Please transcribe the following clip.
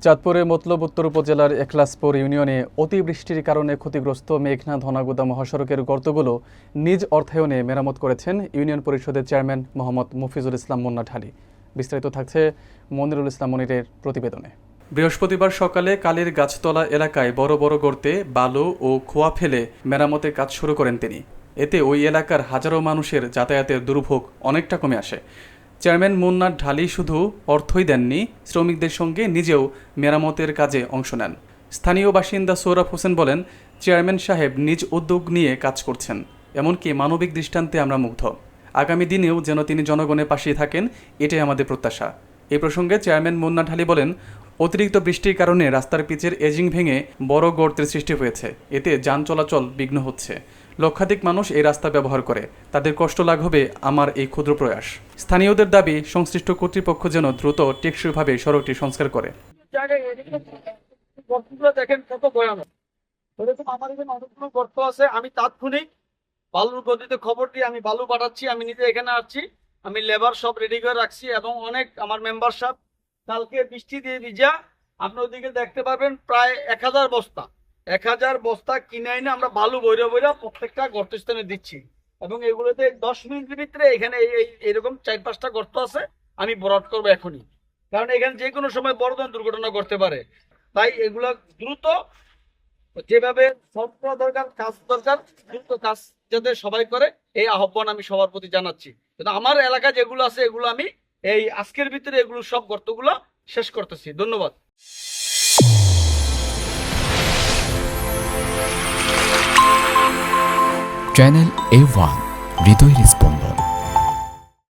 চাঁদপুরের মতলব উত্তর উপজেলার এখলাসপুর ইউনিয়নে অতিবৃষ্টির কারণে ক্ষতিগ্রস্ত মেঘনা ধনাগুদা মহাসড়কের গর্তগুলো নিজ অর্থায়নে মেরামত করেছেন ইউনিয়ন পরিষদের চেয়ারম্যান মোহাম্মদ মফিজুল ইসলাম মুন্না ঢালি। বিস্তারিত থাকছে মনিরুল ইসলাম মনিরের প্রতিবেদনে। বৃহস্পতিবার সকালে কালীর গাছতলা এলাকায় বড় বড় গর্তে বালু ও খোয়া ফেলে মেরামতের কাজ শুরু করেন তিনি। এতে ওই এলাকার হাজারো মানুষের যাতায়াতের দুর্ভোগ অনেকটা কমে আসে। চেয়ারম্যান মুন্না ঢালি শুধু অর্থই দেননি, শ্রমিকদের সঙ্গে নিজেও মেরামতের কাজে অংশ নেন। স্থানীয় বাসিন্দা সৌরভ হোসেন বলেন, চেয়ারম্যান সাহেব নিজ উদ্যোগ নিয়ে কাজ করছেন, এমনকি মানবিক দৃষ্টান্তে আমরা মুগ্ধ। আগামী দিনেও যেন তিনি জনগণের পাশেই থাকেন, এটাই আমাদের প্রত্যাশা। এই প্রসঙ্গে চেয়ারম্যান মুন্না ঢালি বলেন, অতিরিক্ত বৃষ্টির কারণে রাস্তার পিচের এজিং ভেঙে বড় গর্তের সৃষ্টি হয়েছে। এতে যান চলাচল বিঘ্ন হচ্ছে। লক্ষাধিক মানুষ এই রাস্তা ব্যবহার করে, তাদের কষ্ট লাঘবে আমার এই ক্ষুদ্র প্রয়াস। স্থানীয়দের দাবি, সংশ্লিষ্ট কর্তৃপক্ষ যেন দ্রুত টেকসইভাবে সড়কটি সংস্কার করে। দেখেন কত ভয়ানক, এরকম আমার এখানে অনেকগুলো গর্ত আছে। আমি তাৎক্ষণিক বালুর গতিতে খবর দিয়ে আমি বালু পাঠাচ্ছি। আমি নিজে এখানে আসছি, আমি লেবার সব রেডি করে রাখছি এবং অনেক আমার মেম্বার সব কালকে বৃষ্টি দিয়ে ভিজা আপনি ওদিকে দেখতে পারবেন প্রায় 1000 বস্তা কিনে এনে আমরা বালু বইরা প্রত্যেকটা গর্তস্থানে দিচ্ছি এবং এগুলোতে 10 মিনিটের ভিতরে এখানে এরকম 4-5টা গর্ত আছে আমি ভরাট করবো এখনই, কারণ এখানে যে কোনো সময় বড় ধরনের দুর্ঘটনা ঘটতে পারে। তাই এগুলো দ্রুত যেভাবে সলভ করা দরকার, কাজ দরকার, দ্রুত কাজ যাতে সবাই করে এই আহ্বান আমি সবার প্রতি জানাচ্ছি। কিন্তু আমার এলাকা যেগুলো আছে এগুলো আমি এই আজকের ভিতরে এগুলো সব গর্তগুলো শেষ করতেছি। ধন্যবাদ। চ্যানেল A1 হৃদয়ের স্পন্দন।